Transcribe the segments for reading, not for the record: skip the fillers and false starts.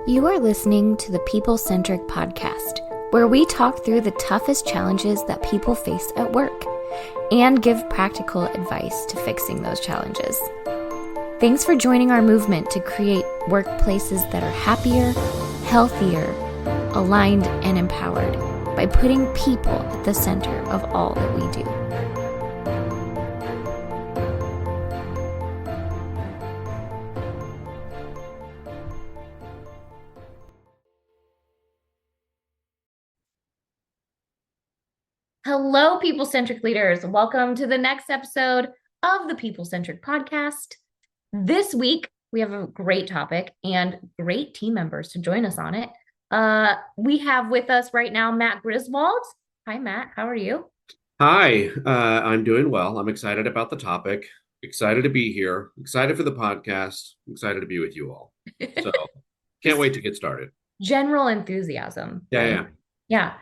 You are listening to the People Centric Podcast, where we talk through the toughest challenges that people face at work and give practical advice to fixing those challenges. Thanks for joining our movement to create workplaces that are happier, healthier, aligned, and empowered by putting people at the center of all that we do. Hello, People Centric leaders. Welcome to the next episode of the People Centric Podcast. This week, we have a great topic and great team members to join us on it. We have with us right now, Matt Griswold. Hi, Matt. How are you? Hi, I'm doing well. I'm excited about the topic, excited to be here, excited for the podcast, excited to be with you all. So can't wait to get started. General enthusiasm. Yeah.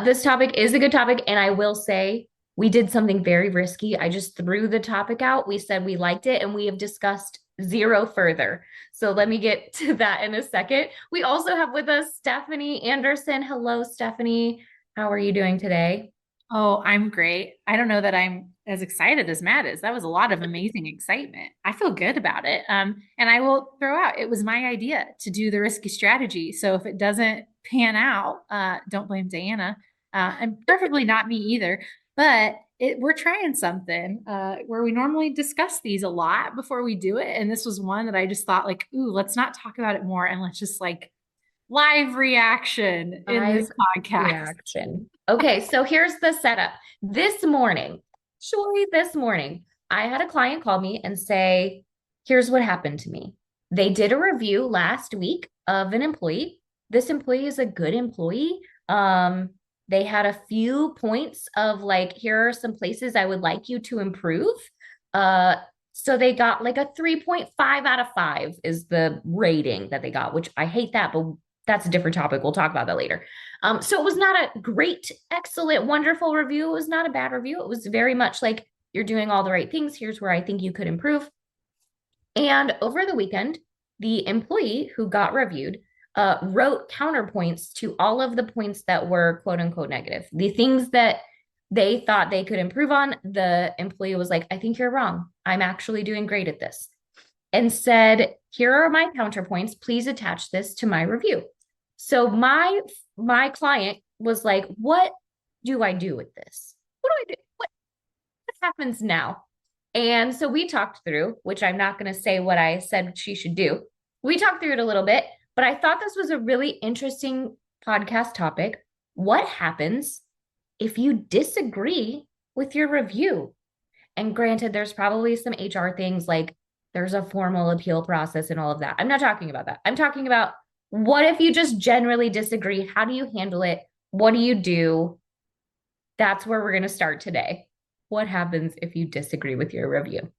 This topic is a good topic. And I will say we did something very risky. I just threw the topic out. We said we liked it and we have discussed zero further. So let me get to that in a second. We also have with us Stephanie Anderson. Hello, Stephanie. How are you doing today? Oh, I'm great. I don't know that I'm as excited as Matt is. That was a lot of amazing excitement. I feel good about it. And I will throw out, it was my idea to do the risky strategy. So if it doesn't pan out, don't blame Diana, and preferably not me either. But we're trying something where we normally discuss these a lot before we do it. And this was one that I just thought like, ooh, let's not talk about it more. And let's just like live reaction in this podcast. Okay, so here's the setup. This morning, I had a client call me and say, here's what happened to me. They did a review last week of an employee. This employee is a good employee. They had a few points of like, here are some places I would like you to improve. So they got like a 3.5 out of 5 is the rating that they got, which I hate that, but that's a different topic. We'll talk about that later. So it was not a great, excellent, wonderful review. It was not a bad review. It was very much like, you're doing all the right things. Here's where I think you could improve. And over the weekend, the employee who got reviewed wrote counterpoints to all of the points that were quote unquote negative. The things that they thought they could improve on, the employee was like, I think you're wrong. I'm actually doing great at this. And said, here are my counterpoints. Please attach this to my review. So my client was like, what do I do with this? What do I do? What happens now? And so we talked through, which I'm not going to say what I said she should do. We talked through it a little bit, but I thought this was a really interesting podcast topic. What happens if you disagree with your review? And granted, there's probably some HR things like there's a formal appeal process and all of that. I'm not talking about that. I'm talking about what if you just generally disagree? How do you handle it? What do you do? That's where we're going to start today. What happens if you disagree with your review?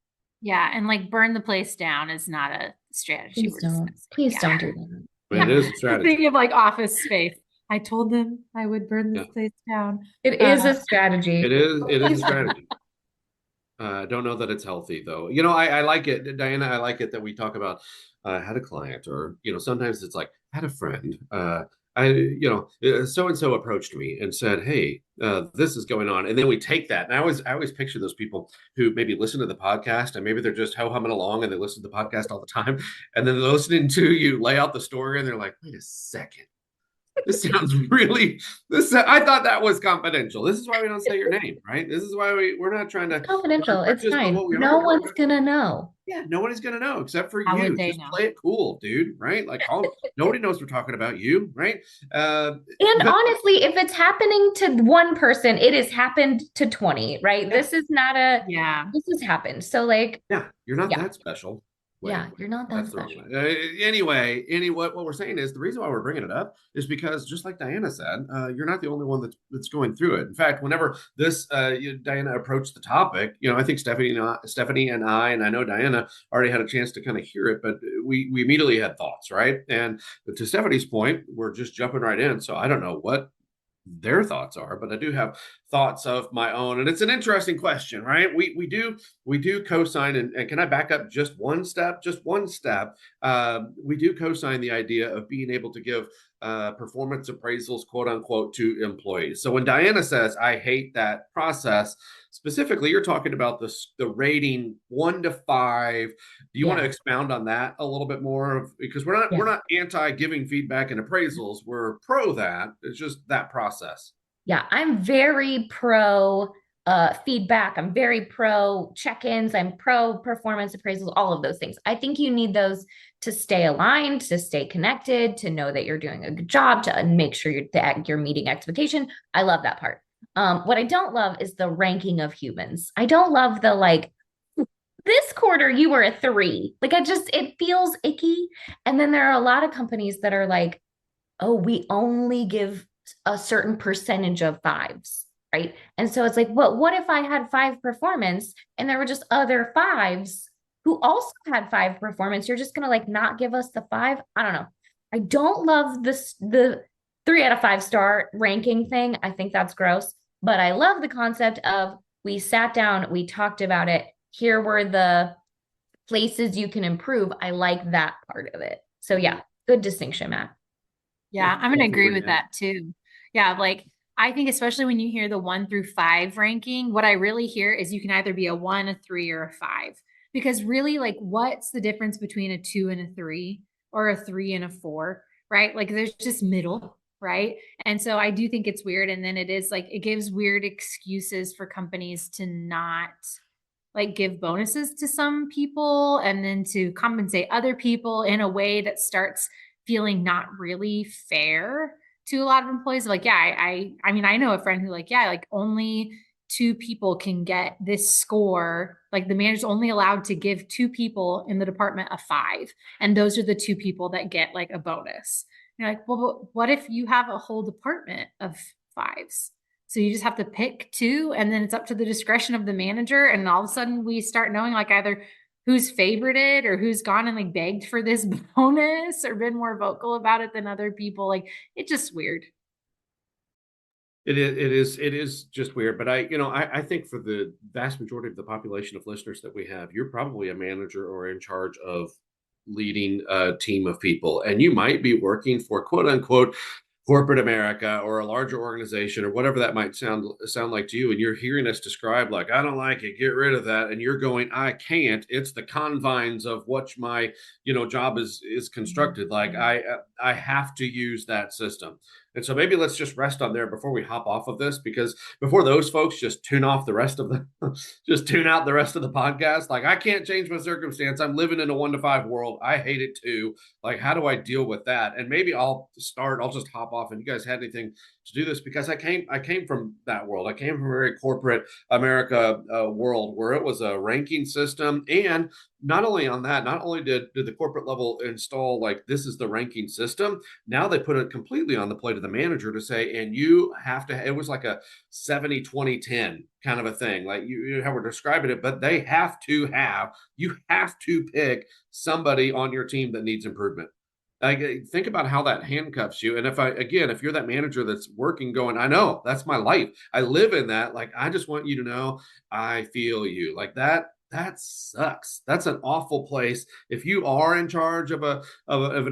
Yeah. And like burn the place down is not a strategy. Please don't do that. It is a strategy. Thinking of like Office Space. I told them I would burn this place down. It is a strategy. It is a strategy. I don't know that it's healthy though. You know, I like it, Diana. I like it that we talk about had a client, or sometimes it's like had a friend. So-and-so approached me and said, hey, this is going on. And then we take that. And I always picture those people who maybe listen to the podcast and maybe they're just ho-humming along and they listen to the podcast all the time. And then they're listening to you lay out the story and they're like, wait a second. This sounds I thought that was confidential. This is why we don't say your name, right? This is why we're not trying to. Confidential. It's fine. No one's going to know. Yeah, nobody's going to know except for you. Just play it cool, dude, right? Like nobody knows we're talking about you, right? And honestly, if it's happening to one person, it has happened to 20, right? Yeah. This is not this has happened. So like. Yeah, you're not that special. You're not that special. Anyway, what we're saying is the reason why we're bringing it up is because, just like Diana said, you're not the only one that's going through it. In fact, whenever this Diana approached the topic, I think Stephanie and I know Diana already had a chance to kind of hear it, but we immediately had thoughts, right? And to Stephanie's point, we're just jumping right in. So I don't know what their thoughts are, but I do have thoughts of my own. And it's an interesting question, right? We do co-sign, and can I back up just one step? Just one step. We do co-sign the idea of being able to give performance appraisals, quote unquote, to employees. So when Diana says, I hate that process, specifically, you're talking about the rating 1 to 5. Do you want to Yeah. expound on that a little bit more? Because we're Yeah. not anti giving feedback and appraisals. We're pro that. It's just that process. Yeah, I'm very pro feedback. I'm very pro check-ins. I'm pro performance appraisals, all of those things. I think you need those to stay aligned, to stay connected, to know that you're doing a good job, to make sure you're meeting expectation. I love that part. What I don't love is the ranking of humans. I don't love the like, this quarter you were a 3. Like it feels icky. And then there are a lot of companies that are like, oh, we only give a certain percentage of 5s, right? And so it's like, well, what if I had 5 performance and there were just other 5s who also had 5 performance? You're just gonna like not give us the 5? I don't know. I don't love the 3 out of 5 star ranking thing. I think that's gross, but I love the concept of we sat down, we talked about it. Here were the places you can improve. I like that part of it. So yeah, good distinction, Matt. Yeah, I'm gonna agree with Yeah. that too. Yeah, like I think especially when you hear the 1 through 5 ranking, what I really hear is you can either be a 1, a 3, or a 5. Because really, like, what's the difference between a 2 and a 3 or a 3 and a 4, right? Like there's just middle, right? And so I do think it's weird. And then it is like it gives weird excuses for companies to not like give bonuses to some people and then to compensate other people in a way that starts feeling not really fair to a lot of employees. Like, yeah, I mean, I know a friend who like, yeah, like only 2 people can get this score. Like the manager's only allowed to give 2 people in the department a 5. And those are the 2 people that get like a bonus. You're like, well, but what if you have a whole department of 5s? So you just have to pick 2, and then it's up to the discretion of the manager. And all of a sudden we start knowing like either who's favorited or who's gone and like begged for this bonus or been more vocal about it than other people. Like it's just weird. It is just weird, but I think for the vast majority of the population of listeners that we have, you're probably a manager or in charge of leading a team of people, and you might be working for quote unquote corporate America or a larger organization or whatever that might sound like to you, and you're hearing us describe like, I don't like it, get rid of that, and you're going, I can't. It's the confines of what my job is constructed. Like I have to use that system. And so maybe let's just rest on there before we hop off of this, because before those folks just tune off the rest of the just tune out the rest of the podcast. Like, I can't change my circumstance. I'm living in a 1 to 5 world. I hate it too. Like, how do I deal with that? And maybe I'll just hop off, and you guys had anything to do this, because I came from that world. I came from a very corporate America world where it was a ranking system. And not only on that, not only did the corporate level install like, this is the ranking system, now they put it completely on the plate of the manager to say, and you have to, it was like a 70-20-10 kind of a thing, like you how we're describing it, but you have to pick somebody on your team that needs improvement. Like, think about how that handcuffs you. And if you're that manager that's working, going, I know that's my life, I live in that. Like, I just want you to know, I feel you. Like that sucks. That's an awful place. If you are in charge of an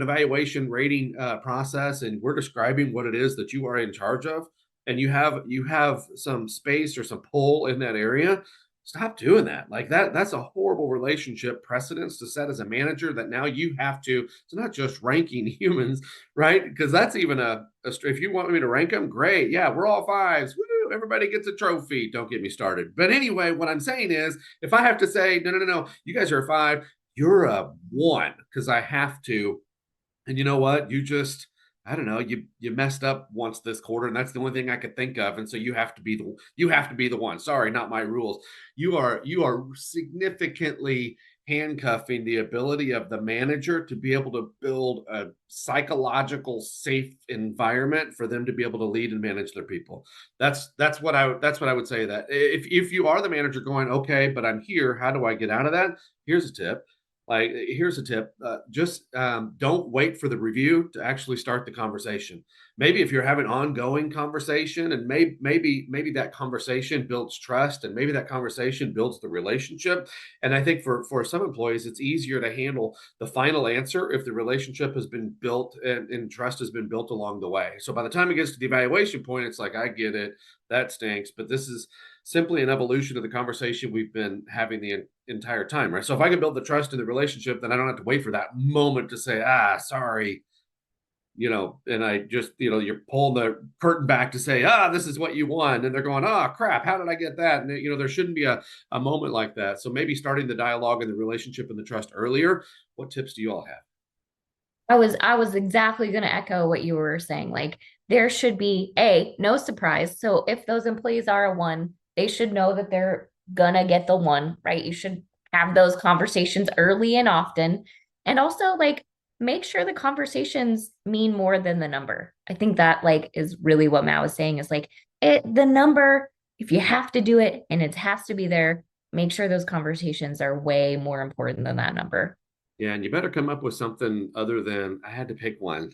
evaluation rating process, and we're describing what it is that you are in charge of, and you have some space or some pull in that area, stop doing that. Like that's a horrible relationship precedence to set as a manager, that now you have to, it's not just ranking humans, right? Because that's even if you want me to rank them, great. Yeah, we're all 5s. Woo, everybody gets a trophy. Don't get me started. But anyway, what I'm saying is, if I have to say, no, you guys are a 5, you're a 1, because I have to. And you know what? I don't know, you messed up once this quarter, and that's the only thing I could think of. And so you have to be the one. Sorry, not my rules. You are significantly handcuffing the ability of the manager to be able to build a psychological safe environment for them to be able to lead and manage their people. That's what I would say. That if you are the manager going, okay, but I'm here, how do I get out of that? Here's a tip. Like, here's a tip. Just don't wait for the review to actually start the conversation. Maybe if you're having ongoing conversation, and maybe that conversation builds trust, and maybe that conversation builds the relationship. And I think for some employees, it's easier to handle the final answer if the relationship has been built and trust has been built along the way. So by the time it gets to the evaluation point, it's like, I get it. That stinks. But this is simply an evolution of the conversation we've been having the entire time, right? So if I can build the trust in the relationship, then I don't have to wait for that moment to say, sorry, and I just, you're pulling the curtain back to say, this is what you want. And they're going, crap, how did I get that? And, there shouldn't be a moment like that. So maybe starting the dialogue and the relationship and the trust earlier. What tips do you all have? I was exactly going to echo what you were saying. Like, there should be no surprise. So if those employees are a one, they should know that they're gonna get the one, right? You should have those conversations early and often. And also, like, make sure the conversations mean more than the number. I think that, like, is really what Matt was saying, is like, the number, if you have to do it and it has to be there, make sure those conversations are way more important than that number. Yeah, and you better come up with something other than, I had to pick one,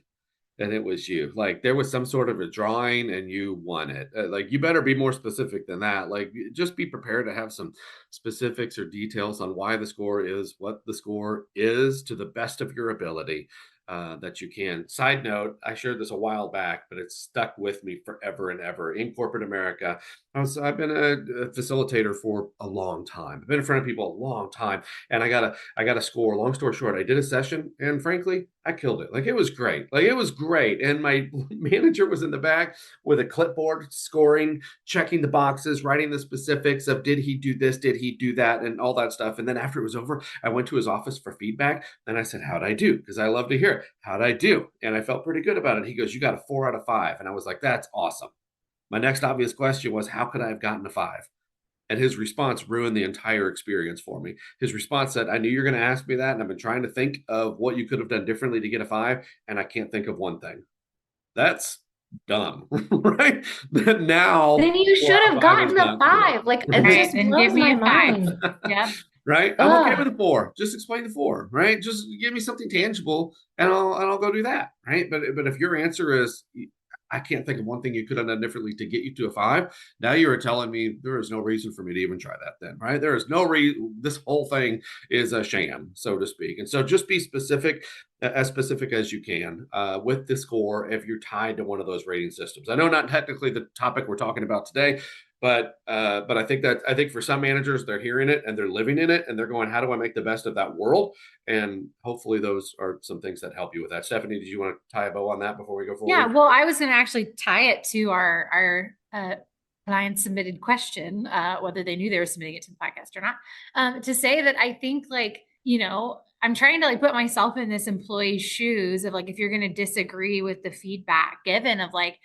and it was you. Like, there was some sort of a drawing and you won it. Like, you better be more specific than that. Like, just be prepared to have some specifics or details on why the score is what the score is, to the best of your ability. That you can. Side note, I shared this a while back, but it's stuck with me forever and ever. In corporate America, I've been a facilitator for a long time. I've been in front of people a long time, and I got a score. Long story short, I did a session, and frankly, I killed it. Like, it was great. Like, it was great. And my manager was in the back with a clipboard, scoring, checking the boxes, writing the specifics of, did he do this, did he do that, and all that stuff. And then after it was over, I went to his office for feedback, and I said, how'd I do? Because I love to hear it. How'd I do? And I felt pretty good about it. He goes, you got a 4 out of 5. And I was like, that's awesome. My next obvious question was, how could I have gotten a 5? And his response ruined the entire experience for me. His response said, I knew you were going to ask me that, and I've been trying to think of what you could have done differently to get a 5, and I can't think of one thing. That's dumb, right? Now, then you should have gotten a 5. Like, it just blows my mind. Yeah. Right? I'm okay with a 4. Just explain the 4, right? Just give me something tangible, and I'll go do that, right? But if your answer is, I can't think of one thing you could have done differently to get you to a 5, now you're telling me there is no reason for me to even try that then, right? There is no reason. This whole thing is a sham, so to speak. And so just be specific as you can with the score if you're tied to one of those rating systems. I know not technically the topic we're talking about today, but I think for some managers, they're hearing it and they're living in it, and they're going, how do I make the best of that world? And hopefully those are some things that help you with that. Stephanie, did you want to tie a bow on that before we go forward? Yeah, well, I was going to actually tie it to our client submitted question, whether they knew they were submitting it to the podcast or not, to say that I think, like, I'm trying to, like, put myself in this employee's shoes of, like, if you're going to disagree with the feedback given of, like,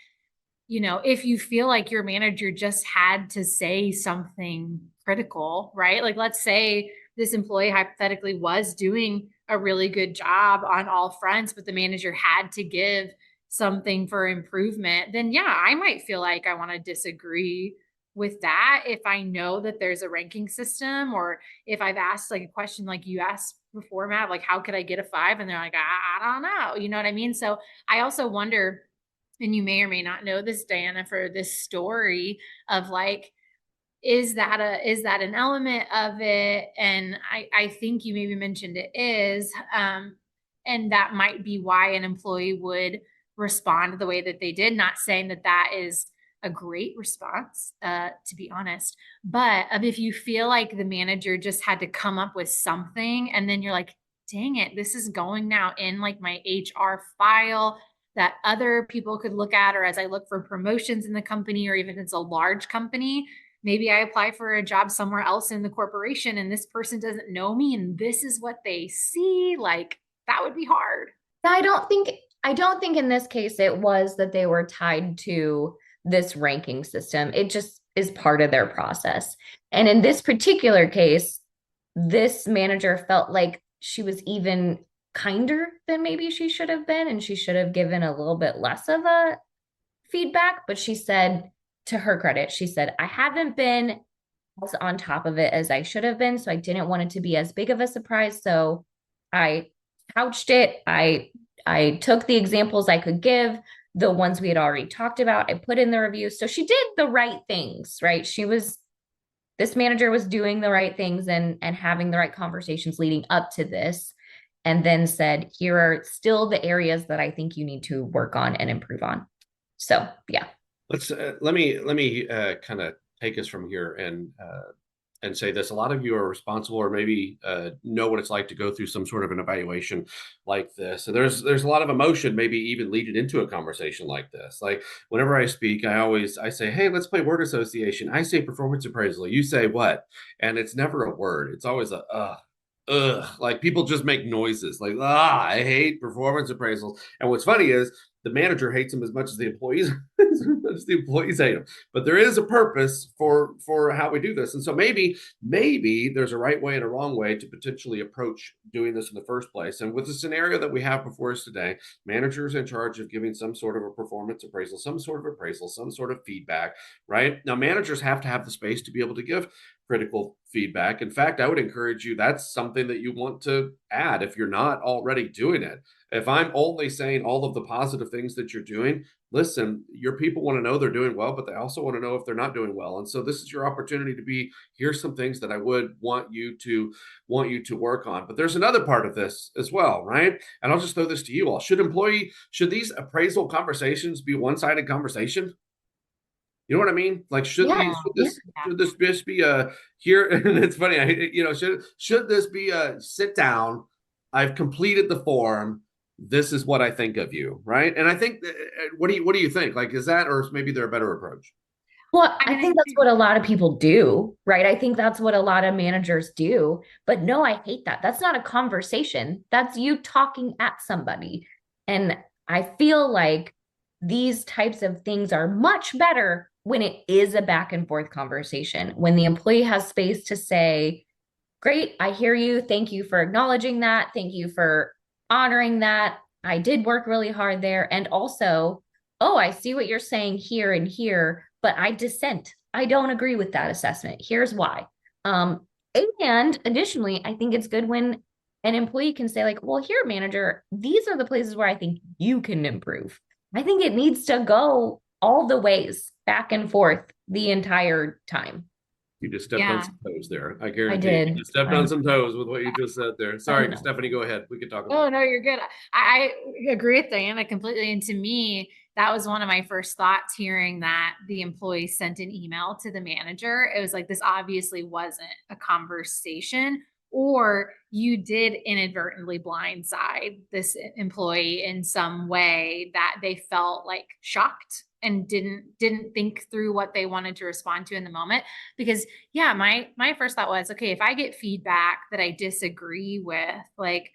if you feel like your manager just had to say something critical, right? Like, let's say this employee hypothetically was doing a really good job on all fronts, but the manager had to give something for improvement, then yeah, I might feel like I want to disagree with that if I know that there's a ranking system, or if I've asked, like, a question like you asked before, Matt, like, how could I get a 5? And they're like, I don't know. You know what I mean? So I also wonder, and you may or may not know this, Diana, for this story of, like, is that an element of it? And I think you maybe mentioned it is, and that might be why an employee would respond the way that they did. Not saying that that is a great response, to be honest, but if you feel like the manager just had to come up with something, and then you're like, dang it, this is going now in, like, my HR file that other people could look at, or as I look for promotions in the company, or even if it's a large company, maybe I apply for a job somewhere else in the corporation and this person doesn't know me and this is what they see, like, that would be hard. I don't think in this case it was that they were tied to this ranking system. It just is part of their process. And in this particular case, this manager felt like she was even kinder than maybe she should have been, and she should have given a little bit less of a feedback. But she said, to her credit, she said, I haven't been as on top of it as I should have been, so I didn't want it to be as big of a surprise. So I couched it. I took the examples I could give, the ones we had already talked about, I put in the review. So she did the right things, right? This manager was doing the right things and having the right conversations leading up to this, and then said, here are still the areas that I think you need to work on and improve on. So yeah. Let me kind of take us from here and say this. A lot of you are responsible, or maybe know what it's like to go through some sort of an evaluation like this. And there's a lot of emotion, maybe even leading into a conversation like this. Like whenever I speak, I say, hey, let's play word association. I say performance appraisal. You say what? And it's never a word. It's always a like people just make noises like, I hate performance appraisals. And what's funny is the manager hates them as much as the employees as much as the employees hate them. But there is a purpose for how we do this. And so maybe there's a right way and a wrong way to potentially approach doing this in the first place. And with the scenario that we have before us today, managers in charge of giving some sort of a performance appraisal, some sort of appraisal, some sort of feedback, right? Now managers have to have the space to be able to give critical feedback. In fact, I would encourage you, that's something that you want to add if you're not already doing it. If I'm only saying all of the positive things that you're doing, listen, your people want to know they're doing well, but they also want to know if they're not doing well. And so this is your opportunity to be, here's some things that I would want you to work on. But there's another part of this as well, right? And I'll just throw this to you all. Should these appraisal conversations be one-sided conversation? You know what I mean? Like, should this just be a here? And it's funny, should this be a sit down? I've completed the form. This is what I think of you, right? And I think, what do you think? Like, is that, or maybe there a better approach? Well, I think that's what a lot of people do, right? I think that's what a lot of managers do. But no, I hate that. That's not a conversation. That's you talking at somebody. And I feel like these types of things are much better when it is a back and forth conversation, when the employee has space to say, great, I hear you. Thank you for acknowledging that. Thank you for honoring that. I did work really hard there. And also, oh, I see what you're saying here and here, but I dissent. I don't agree with that assessment. Here's why. And additionally, I think it's good when an employee can say, like, well, here, manager, these are the places where I think you can improve. I think it needs to go all the ways back and forth the entire time. You just stepped on some toes there. I guarantee I did. You stepped on some toes with what you just said there. Sorry, Stephanie, go ahead. We can talk about it. Oh, no, you're good. I agree with Diana completely. And to me, that was one of my first thoughts hearing that the employee sent an email to the manager. It was like, this obviously wasn't a conversation, or you did inadvertently blindside this employee in some way that they felt like shocked and didn't think through what they wanted to respond to in the moment. Because yeah, my first thought was, okay, if I get feedback that I disagree with, like,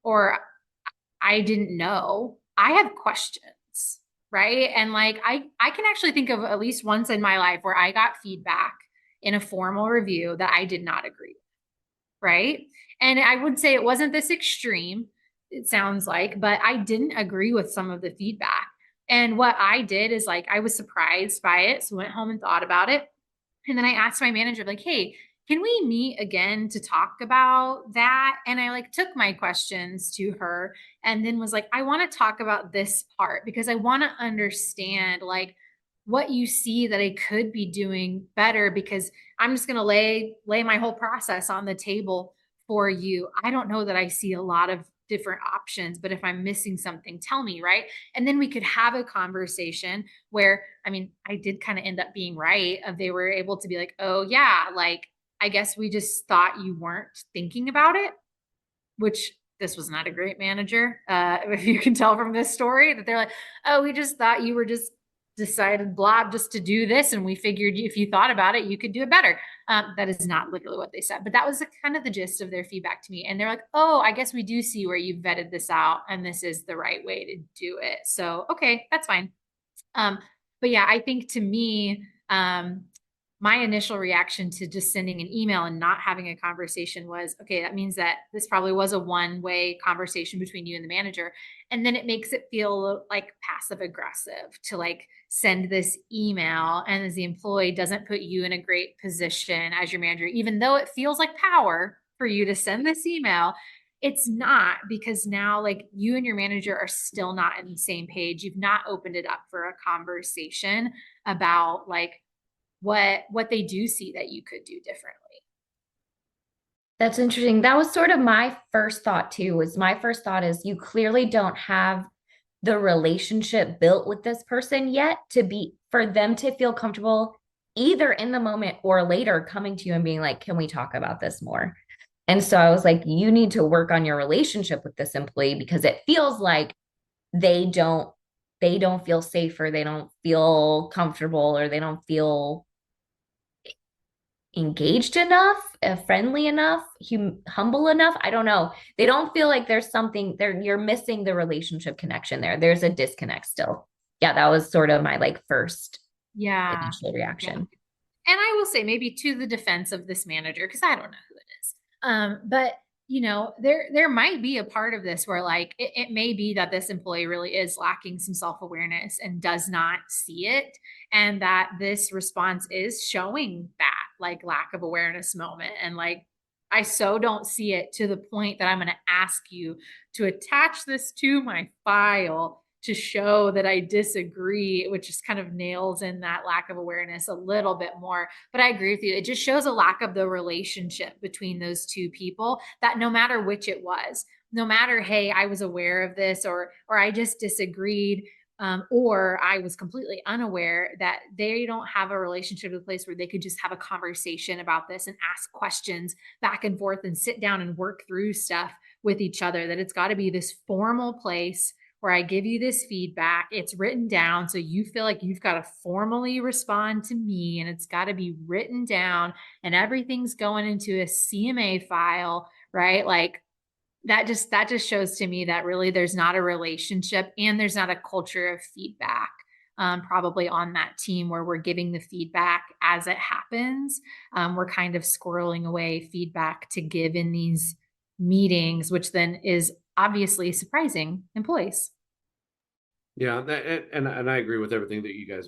or I didn't know, I have questions, right? And like, I can actually think of at least once in my life where I got feedback in a formal review that I did not agree with, right? And I would say it wasn't this extreme, it sounds like, but I didn't agree with some of the feedback. And what I did is, like, I was surprised by it. So I went home and thought about it. And then I asked my manager, like, hey, can we meet again to talk about that? And I like took my questions to her and then was like, I want to talk about this part because I want to understand like what you see that I could be doing better, because I'm just going to lay my whole process on the table for you. I don't know that I see a lot of different options, but if I'm missing something, tell me, right? And then we could have a conversation where, I mean, I did kind of end up being right. They were able to be like, oh yeah, like, I guess we just thought you weren't thinking about it, which this was not a great manager. If you can tell from this story that they're like, oh, we just thought you were just decided blob just to do this. And we figured if you thought about it, you could do it better. That is not literally what they said, but that was kind of the gist of their feedback to me. And they're like, oh, I guess we do see where you vetted this out and this is the right way to do it. So, okay, that's fine. But yeah, I think to me, my initial reaction to just sending an email and not having a conversation was, okay, that means that this probably was a one-way conversation between you and the manager. And then it makes it feel like passive aggressive to like send this email. And as the employee doesn't put you in a great position as your manager, even though it feels like power for you to send this email, it's not, because now like you and your manager are still not on the same page. You've not opened it up for a conversation about like what they do see that you could do differently. That's interesting. That was sort of my first thought too, was my first thought is you clearly don't have the relationship built with this person yet for them to feel comfortable either in the moment or later coming to you and being like, can we talk about this more? And so I was like, you need to work on your relationship with this employee because it feels like they don't feel safe, or they don't feel comfortable, or they don't feel engaged enough, friendly enough, humble enough. I don't know. They don't feel like there's something there. You're missing the relationship connection there. There's a disconnect still. Yeah, that was sort of my like first initial reaction. And I will say, maybe to the defense of this manager, because I don't know who it is. But you know, there might be a part of this where like it may be that this employee really is lacking some self-awareness and does not see it, and that this response is showing that like lack of awareness moment. And like, I so don't see it to the point that I'm going to ask you to attach this to my file to show that I disagree, which just kind of nails in that lack of awareness a little bit more. But I agree with you. It just shows a lack of the relationship between those two people, that no matter which it was, no matter, hey, I was aware of this, or I just disagreed, or I was completely unaware, that they don't have a relationship in a place where they could just have a conversation about this and ask questions back and forth and sit down and work through stuff with each other. That it's got to be this formal place where I give you this feedback. It's written down, so you feel like you've got to formally respond to me, and it's got to be written down, and everything's going into a CMA file, right? Like that just shows to me that really there's not a relationship, and there's not a culture of feedback, probably on that team, where we're giving the feedback as it happens. We're kind of squirreling away feedback to give in these meetings, which then is obviously surprising employees. Yeah, and I agree with everything that you guys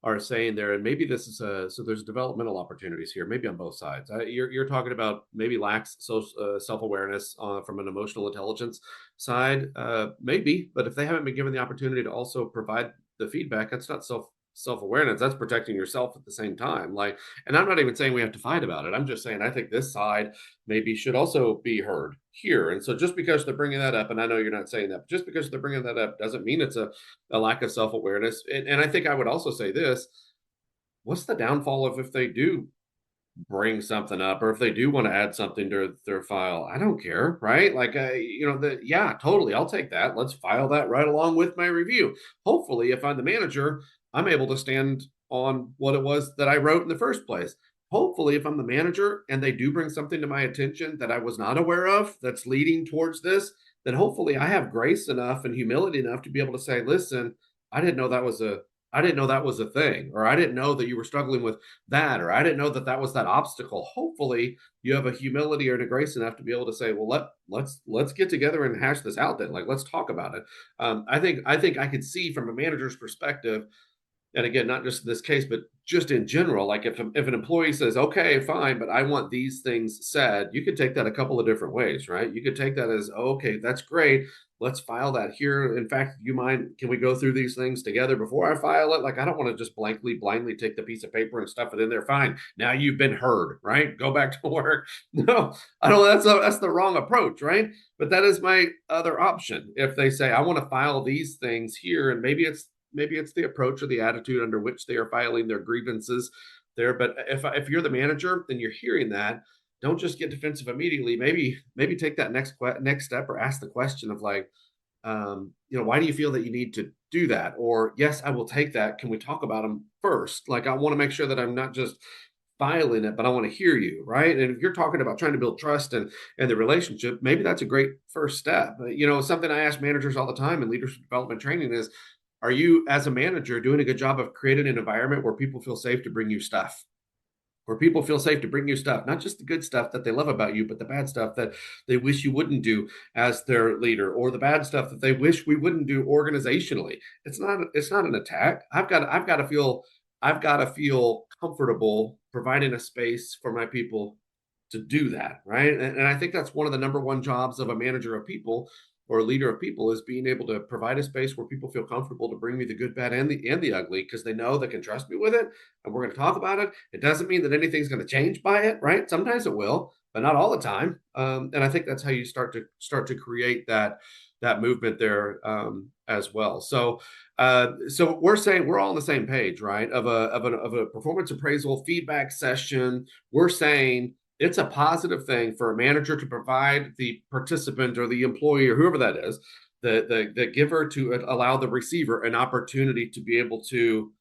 are saying there. And maybe this is so there's developmental opportunities here, maybe on both sides. You're talking about maybe lacks self-awareness from an emotional intelligence side, maybe. But if they haven't been given the opportunity to also provide the feedback, that's not self-awareness. That's protecting yourself at the same time. Like, and I'm not even saying we have to fight about it. I'm just saying I think this side maybe should also be heard here. And so just because they're bringing that up, and I know you're not saying that, but just because they're bringing that up doesn't mean it's a lack of self-awareness. And I think I would also say this: what's the downfall of if they do bring something up, or if they do want to add something to their file? I don't care, right? Like, yeah, totally, I'll take that. Let's file that right along with my review. Hopefully, if I'm the manager, I'm able to stand on what it was that I wrote in the first place. Hopefully, if I'm the manager and they do bring something to my attention that I was not aware of that's leading towards this, then hopefully I have grace enough and humility enough to be able to say, listen, I didn't know that was a thing, or I didn't know that you were struggling with that, or I didn't know that that was that obstacle. Hopefully you have a humility or a grace enough to be able to say, well, let's get together and hash this out then. Like, let's talk about it. I think I could see from a manager's perspective, and again, not just in this case, but just in general, like if an employee says, okay, fine, but I want these things said, you could take that a couple of different ways, right? You could take that as, okay, that's great. Let's file that here. In fact, you mind, can we go through these things together before I file it? Like, I don't want to just blindly take the piece of paper and stuff it in there. Fine. Now you've been heard, right? Go back to work. No, I don't, that's the wrong approach, right? But that is my other option. If they say, I want to file these things here, and maybe it's the approach or the attitude under which they are filing their grievances there. But if you're the manager and you're hearing that, don't just get defensive immediately. Maybe take that next step, or ask the question of like, why do you feel that you need to do that? Or, yes, I will take that. Can we talk about them first? Like, I want to make sure that I'm not just filing it, but I want to hear you, right? And if you're talking about trying to build trust and the relationship, maybe that's a great first step. Something I ask managers all the time in leadership development training is, are you, as a manager, doing a good job of creating an environment where people feel safe to bring you stuff? Where people feel safe to bring you stuff, not just the good stuff that they love about you, but the bad stuff that they wish you wouldn't do as their leader, or the bad stuff that they wish we wouldn't do organizationally. It's not an attack. I've got to feel comfortable providing a space for my people to do that, right? And I think that's one of the number one jobs of a manager of people or a leader of people, is being able to provide a space where people feel comfortable to bring me the good, bad, and the ugly, because they know they can trust me with it, and we're going to talk about it. It doesn't mean that anything's going to change by it, right? Sometimes it will, but not all the time. And I think that's how you start to create that movement there, as well. So we're saying we're all on the same page, right? Of a performance appraisal feedback session. We're saying it's a positive thing for a manager to provide the participant or the employee or whoever that is, the giver, to allow the receiver an opportunity to be able to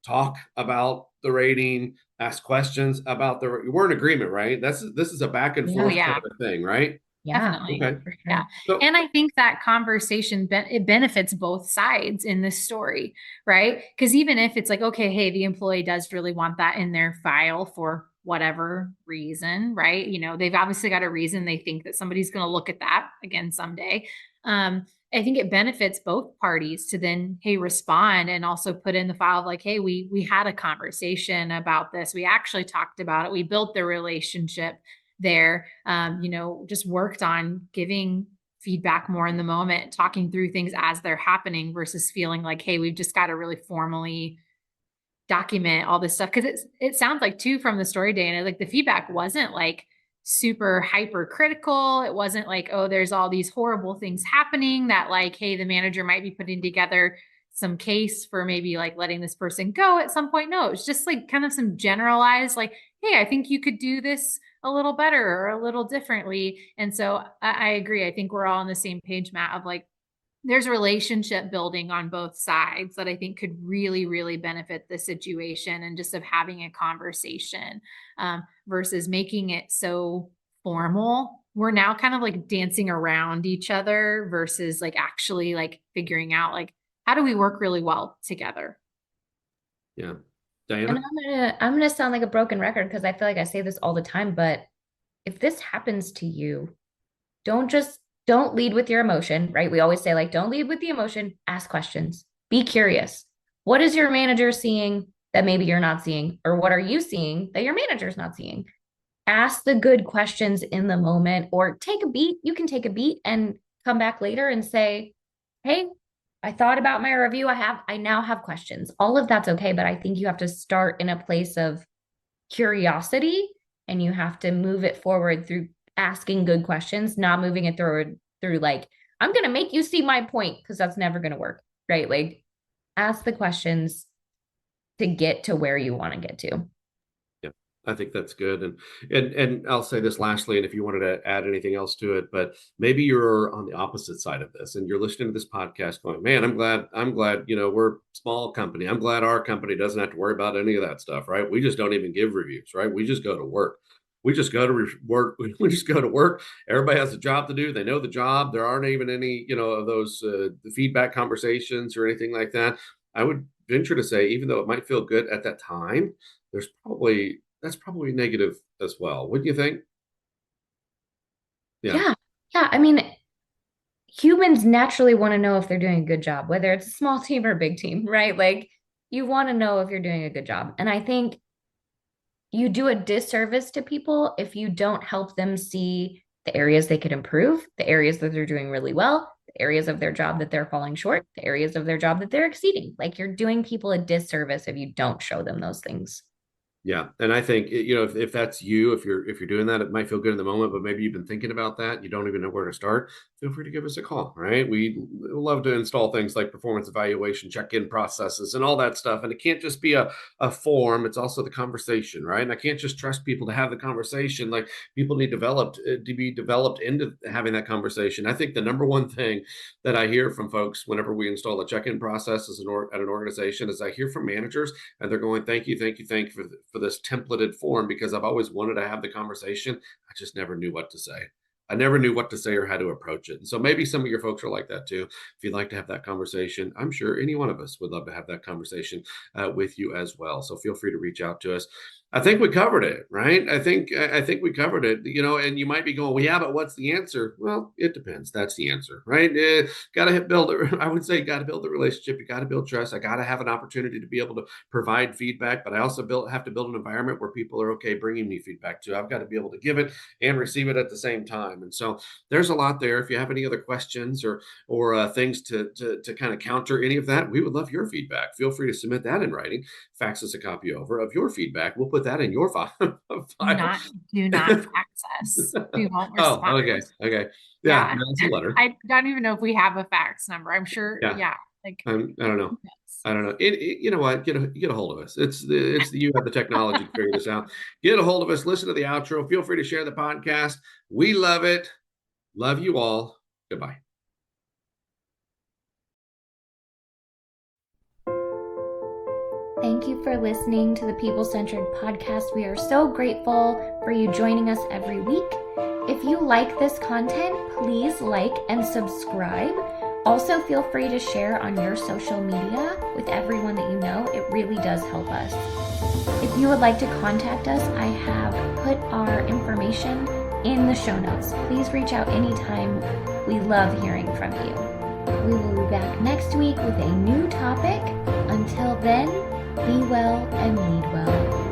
talk about the rating, ask questions about we're in agreement, right? This is a back and forth kind of a thing, right? Yeah, Definitely. Okay. for sure. Yeah. So, And I think that conversation, it benefits both sides in this story, right? Because even if it's like, okay, hey, the employee does really want that in their file for whatever reason, right? They've obviously got a reason they think that somebody's going to look at that again someday. I think it benefits both parties to then, hey, respond and also put in the file of like, hey, we had a conversation about this. We actually talked about it. We built the relationship there, just worked on giving feedback more in the moment, talking through things as they're happening versus feeling like, hey, we've just got to really formally document all this stuff. Cause it sounds like too from the story, Dana, like the feedback wasn't like super hypercritical. It wasn't like, oh, there's all these horrible things happening that like, hey, the manager might be putting together some case for maybe like letting this person go at some point. No, it's just like kind of some generalized, like, hey, I think you could do this a little better or a little differently. And so I agree. I think we're all on the same page, Matt, of like, there's relationship building on both sides that I think could really, really benefit the situation, and just of having a conversation, versus making it so formal. We're now kind of like dancing around each other versus like actually like figuring out like, how do we work really well together? yeah. And Diana? I'm gonna sound like a broken record because I feel like I say this all the time, but if this happens to you, don't lead with your emotion, right? We always say like don't lead with the emotion, ask questions. Be curious. What is your manager seeing that maybe you're not seeing? Or what are you seeing that your manager's not seeing? Ask the good questions in the moment, or take a beat. You can take a beat and come back later and say, "Hey, I thought about my review. I now have questions." All of that's okay, but I think you have to start in a place of curiosity, and you have to move it forward through asking good questions, not moving it through like, I'm going to make you see my point, because that's never going to work, right? Like, ask the questions to get to where you want to get to. I think that's good. And I'll say this lastly, and if you wanted to add anything else to it, but maybe you're on the opposite side of this and you're listening to this podcast going, man, I'm glad, we're a small company. I'm glad our company doesn't have to worry about any of that stuff, right? We just don't even give reviews, right? We just go to work. We just go to work. We just go to work. Everybody has a job to do. They know the job. There aren't even any, of those the feedback conversations or anything like that. I would venture to say, even though it might feel good at that time, that's probably negative as well. Wouldn't you think? Yeah. Yeah. Yeah. I mean, humans naturally want to know if they're doing a good job, whether it's a small team or a big team, right? Like, you want to know if you're doing a good job. And I think you do a disservice to people if you don't help them see the areas they could improve, the areas that they're doing really well, the areas of their job that they're falling short, the areas of their job that they're exceeding. Like, you're doing people a disservice if you don't show them those things. Yeah. And I think, if that's you, if you're doing that, it might feel good in the moment, but maybe you've been thinking about that. You don't even know where to start. Feel free to give us a call, right? We love to install things like performance evaluation, check-in processes, and all that stuff. And it can't just be a form. It's also the conversation, right? And I can't just trust people to have the conversation. Like, people need to be developed into having that conversation. I think the number one thing that I hear from folks whenever we install a check-in process at an organization is I hear from managers, and they're going, thank you for this templated form, because I've always wanted to have the conversation. I just never knew what to say. I never knew what to say or how to approach it. And so maybe some of your folks are like that too. If you'd like to have that conversation, I'm sure any one of us would love to have that conversation with you as well. So feel free to reach out to us. I think we covered it, right? I think we covered it, and you might be going, well, yeah, but what's the answer? Well, it depends. That's the answer, right? Got to build it. I would say got to build the relationship. You got to build trust. I got to have an opportunity to be able to provide feedback, but I also have to build an environment where people are okay bringing me feedback too. I've got to be able to give it and receive it at the same time. And so there's a lot there. If you have any other questions or things to kind of counter any of that, we would love your feedback. Feel free to submit that in writing. Fax us a copy over of your feedback. We'll put that in your file. Do not fax us. We won't respond. Oh, okay. Yeah, no, it's a letter. I don't even know if we have a fax number. I'm sure. Yeah. Like, I don't know. I don't know. You know what? Get a hold of us. You have the technology to figure this out. Get a hold of us. Listen to the outro. Feel free to share the podcast. We love it. Love you all. Goodbye. Thank you for listening to the People Centric Podcast. We are so grateful for you joining us every week. If you like this content, please like and subscribe. Also, feel free to share on your social media with everyone that you know. It really does help us. If you would like to contact us, I have put our information in the show notes. Please reach out anytime. We love hearing from you. We will be back next week with a new topic. Until then, be well and lead well.